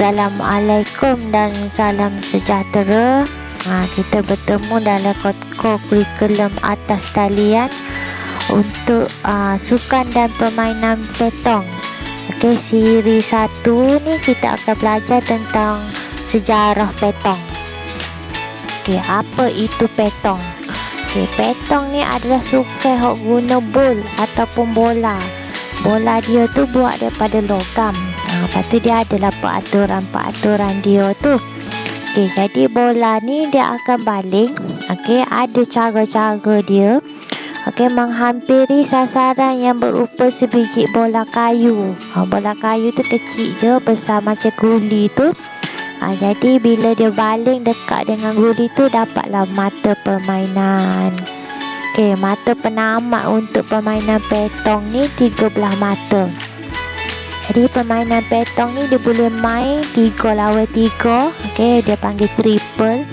Assalamualaikum dan salam sejahtera. Kita bertemu dalam kurikulum atas talian untuk sukan dan permainan petong. Siri 1 ni kita akan belajar tentang sejarah petong. Apa itu petong? Petong ni adalah sukan hok guna bol ataupun bola. Bola dia tu buat daripada logam. Lepas tu dia adalah peraturan dia tu. Jadi bola ni dia akan baling. Ada cara-cara dia. Menghampiri sasaran yang berupa sebiji bola kayu. Bola kayu tu kecil je, besar macam guli tu. Jadi bila dia baling dekat dengan guli tu, dapatlah mata permainan. Mata penamat untuk permainan petong ni 13 mata. Jadi permainan petong ni dia boleh main 3 lawan 3. Dia panggil triple,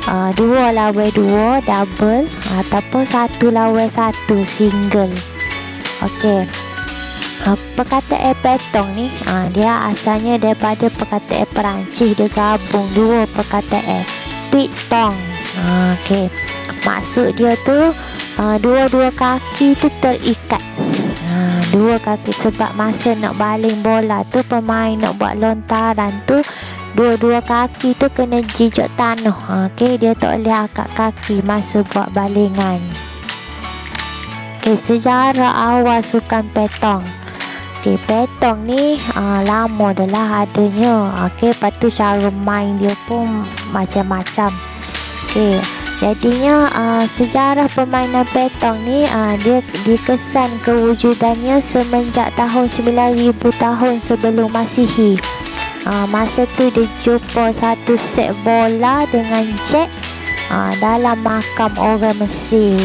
2 lawan 2 double, ataupun 1 lawan 1 single. Perkataan petong ni dia asalnya daripada perkataan Perancis. Dia gabung 2 perkataan, pitong. Maksud dia tu dua-dua kaki tu terikat. Dua kaki, sebab masa nak baling bola tu, pemain nak buat lontaran tu, dua-dua kaki tu kena jejak tanah. Dia tak boleh angkat kaki masa buat balingan. Sejarah awal sukan petong. Petong ni lama dah lah adanya. Lepas tu cara main dia pun macam-macam. Jadinya sejarah permainan petong ni dia dikesan kewujudannya semenjak tahun 9,000 tahun sebelum Masihi. Masa tu dia jumpa satu set bola dengan jet dalam makam orang Mesir.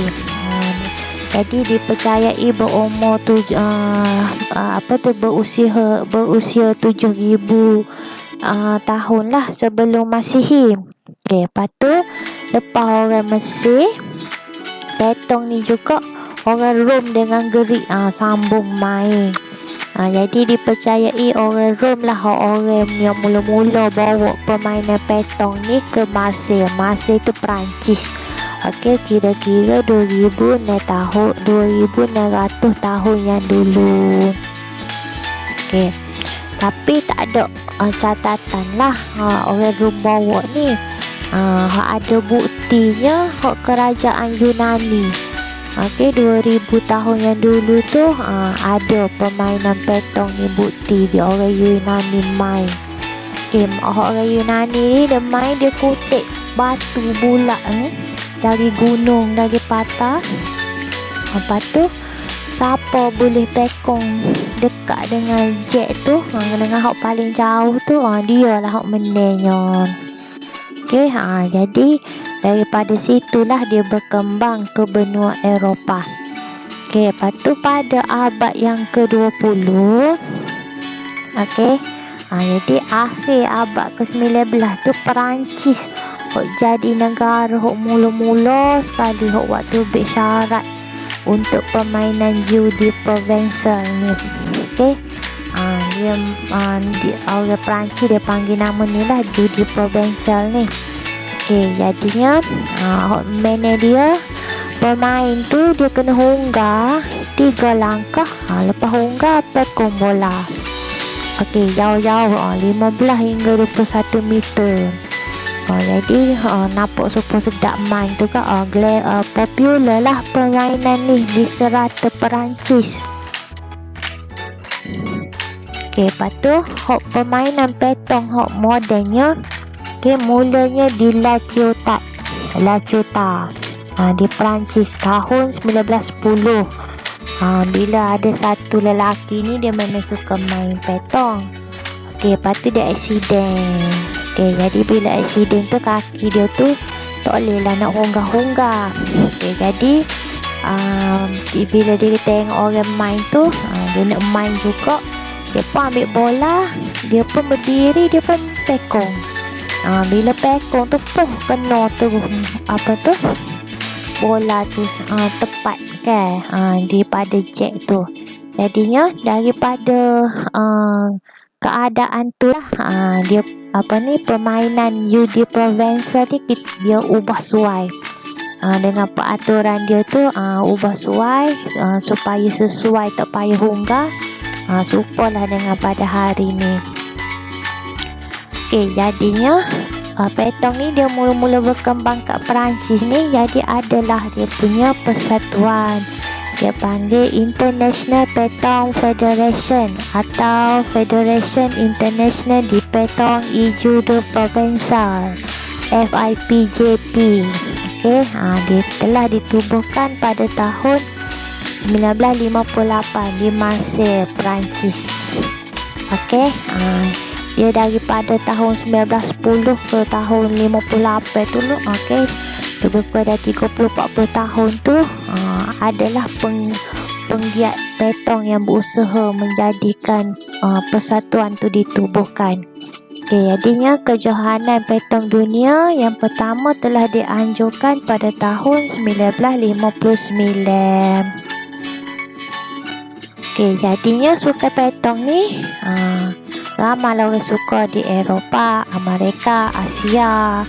Jadi dipercayai berumur berusia 7,000 tahun lah sebelum Masihi. Lepas tu, lepas orang Mesir, petong ni juga orang Rom dengan Greek sambung main. Jadi dipercayai orang Rom lah orang yang mula-mula bawa permainan petong ni ke Marseille. Marseille tu Perancis. Kira-kira 2,600 tahun yang dulu. Tapi tak ada catatan lah orang Rom bawa ni. Ada buktinya kerajaan Yunani. 2,000 tahun yang dulu tu ada permainan petong ni, bukti dia orang Yunani main. Orang Yunani ni dia main, dia kutip batu bulat dari gunung, dari patah. Lepas tu siapa boleh pekong dekat dengan jet tu, dengan hak paling jauh tu, dia lah hak menangnya. Jadi daripada situlah dia berkembang ke benua Eropah. Lepas tu pada abad yang ke-20, jadi akhir abad ke-19 tu, Perancis jadi negara mula-mula sekali waktu bit syarat untuk permainan judi provincial ni. Dia orang Perancis dia panggil nama ni lah, judi provincial ni. Jadinya mana dia pemain tu dia kena hunggar 3 langkah. Lepas hunggar pekong bola jauh-jauh 15 hingga 21 meter. Jadi nampak super sedap main tu kan. Popular lah permainan ni di serata Perancis. Lepas tu permainan petong modernnya, mulanya di La Ciotat di Perancis tahun 1910. Bila ada satu lelaki ni, dia memang suka main petong. Lepas tu dia aksiden. Jadi bila aksiden tu, kaki dia tu tak boleh lah nak honggar-honggar. Jadi bila dia tengok orang main tu, dia nak main juga. Dia pun ambil bola, dia pun berdiri, dia pun pekong. Bila pekong tu kena tu bola tu tepat di pada jet tu. Jadinya daripada keadaan tu lah. Dia permainan judi Provenza ni dia ubah suai. Dengan peraturan dia tu ubah suai supaya sesuai, tak payah hunggah. Supalah dengan pada hari ni. Okey, jadinya petong ni dia mula-mula berkembang kat Perancis ni. Jadi adalah dia punya persatuan, dia panggil International Petong Federation atau Federation International di Petong et Judo Provençal, FIPJP. Okey, dia telah ditubuhkan pada tahun 1958 di Marseille, Perancis. Okey, dia daripada tahun 1910 ke tahun 58 dulu. Okey, lebih pada 30-40 tahun tu adalah penggiat petong yang berusaha menjadikan persatuan tu ditubuhkan. Okay, jadinya kejohanan petong dunia yang pertama telah dianjurkan pada tahun 1959. Okay, jadinya sukan petong ni ramai orang suka di Eropah, Amerika, Asia.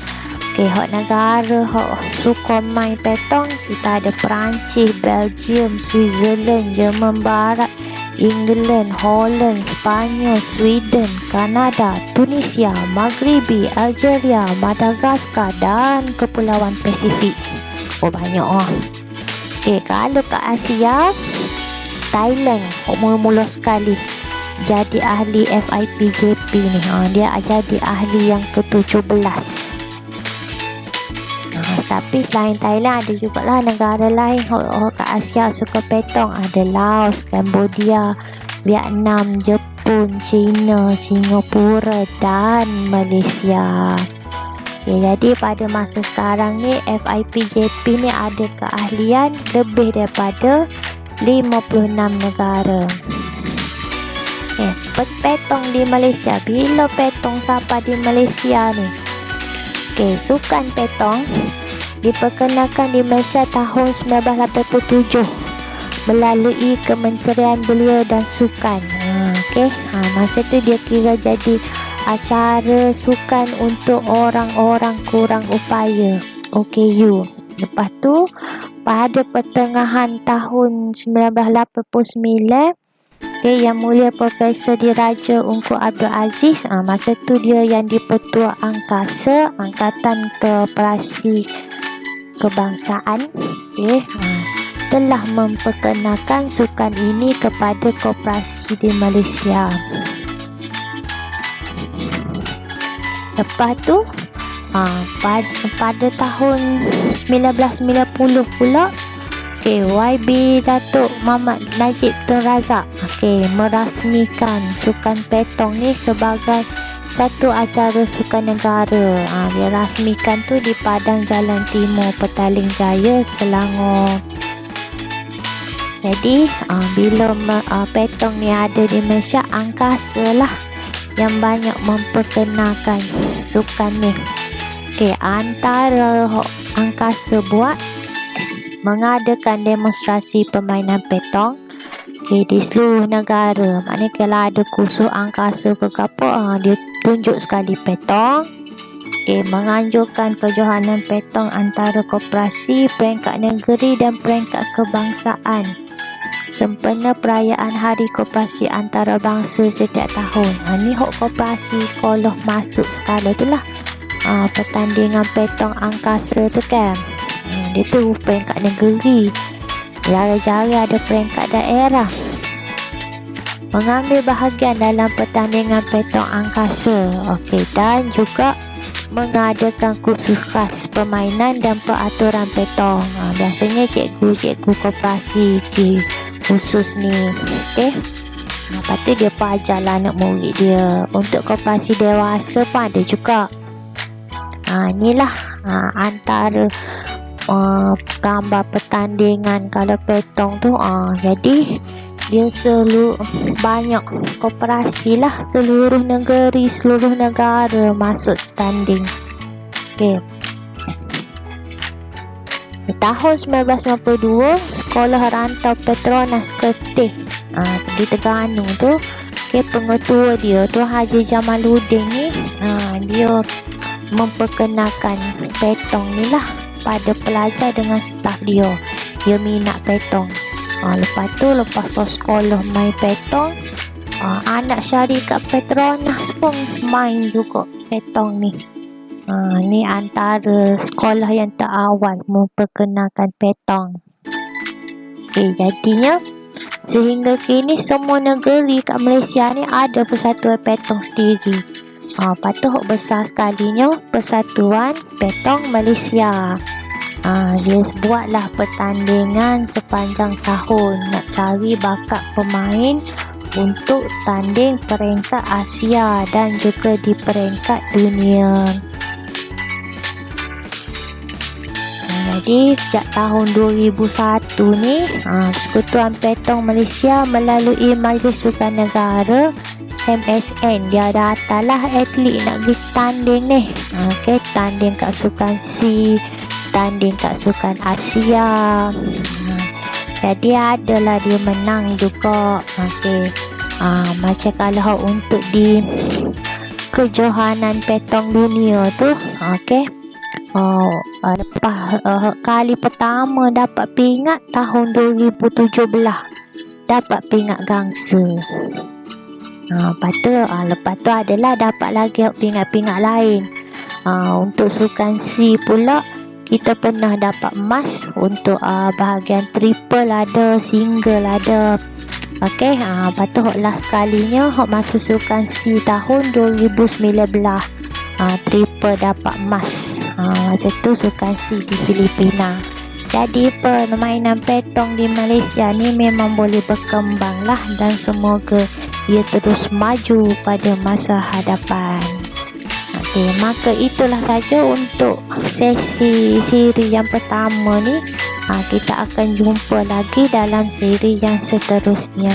Okay, hak negara hak suka main petong kita ada Perancis, Belgium, Switzerland, Jerman Barat, England, Holland, Spanyol, Sweden, Kanada, Tunisia, Maghribi, Algeria, Madagaskar dan Kepulauan Pasifik. Banyak Okay, kalau ke Asia, Thailand mula-mula sekali jadi ahli FIPJP ni. Dia jadi ahli yang ke-17. Tapi selain Thailand ada jugalah negara lain ke Asia suka petong. Ada Laos, Cambodia, Vietnam, Jepun, China, Singapura dan Malaysia. Okay, jadi pada masa sekarang ni FIPJP ni ada keahlian lebih daripada 56 negara. Petong di Malaysia. Bila petong sampai di Malaysia ni? Sukan petong diperkenalkan di Malaysia tahun 1987 melalui Kementerian Belia dan Sukan. Masa tu dia kira jadi acara sukan untuk orang-orang kurang upaya, OKU. Lepas tu pada pertengahan tahun 1989, Yang Mulia Profesor Diraja Ungku Abdul Aziz, masa tu dia yang di-Petua Angkasa Angkatan Koperasi Kebangsaan, telah memperkenalkan sukan ini kepada koperasi di Malaysia. Lepas tu pada tahun 1990 pula YB Datuk Muhammad Najib Tun Razak merasmikan sukan petong ni sebagai satu acara sukan negara. Dia rasmikan tu di Padang Jalan Timur, Petaling Jaya, Selangor. Jadi bila petong ni ada di Malaysia, Angkasa lah yang banyak memperkenalkan sukan ni. Antara Angkasa buat mengadakan demonstrasi permainan petong di seluruh negara. Maknanya kalau ada kursus angkasa ke apa, dia tunjuk sekali petong. Menganjurkan kejohanan petong antara koperasi, peringkat negeri dan peringkat kebangsaan sempena perayaan Hari Koperasi Antarabangsa setiap tahun. Ni hak koperasi sekolah masuk sekala tu lah. Pertandingan petong angkasa tu kan, dia tu peringkat negeri. Jari-jari ada peringkat daerah. Mengambil bahagian dalam pertandingan petong angkasa. Dan juga mengadakan kursus khas permainan dan peraturan petong. Biasanya cikgu-cikgu koperasi khusus ni. Lepas tu dia pun ajarlah anak murid dia. Untuk koperasi dewasa pun ada juga. Inilah antara gambar pertandingan kalau petong tu. Jadi dia banyak koperasi lah, seluruh negeri, seluruh negara masuk tanding. Tahun 1992 Sekolah Rantau Petronas Kertih di Terengganu tu Okey, pengetua dia tu Haji Jamaluddin ni, dia memperkenalkan petong ni lah pada pelajar dengan staf dia. Dia minat petong. Lepas sekolah main petong, anak syarikat Petronas pun main juga petong ni. Ni antara sekolah yang terawal memperkenalkan petong. Okey, jadinya sehingga kini semua negeri kat Malaysia ni ada persatuan petong sendiri. Patut besar sekalinya Persatuan Petong Malaysia. Dia buatlah pertandingan sepanjang tahun nak cari bakat pemain untuk tanding peringkat Asia dan juga di peringkat dunia. Jadi sejak tahun 2001 ni, Persekutuan Petong Malaysia melalui Majlis Sukan Negara MSN, dia datalah atlet nak pergi tanding ni. Okey, tanding kat sukan C, tanding kat sukan Asia. Jadi adalah dia menang juga. Okey, macam kalau untuk di kejohanan petong dunia tu, okey, lepas kali pertama dapat pingat tahun 2017, dapat pingat gangsa. Lepas tu adalah dapat lagi pingat-pingat lain. Untuk sukan C pula kita pernah dapat emas untuk bahagian triple ada, single ada. Okey, lepas tu last kalinya masa sukan C tahun 2019, triple dapat emas. Macam tu sukan C di Filipina. Jadi permainan petong di Malaysia ni memang boleh berkembang lah, dan semoga ia terus maju pada masa hadapan. Okey, maka itulah saja untuk sesi yang pertama ni. Kita akan jumpa lagi dalam siri yang seterusnya.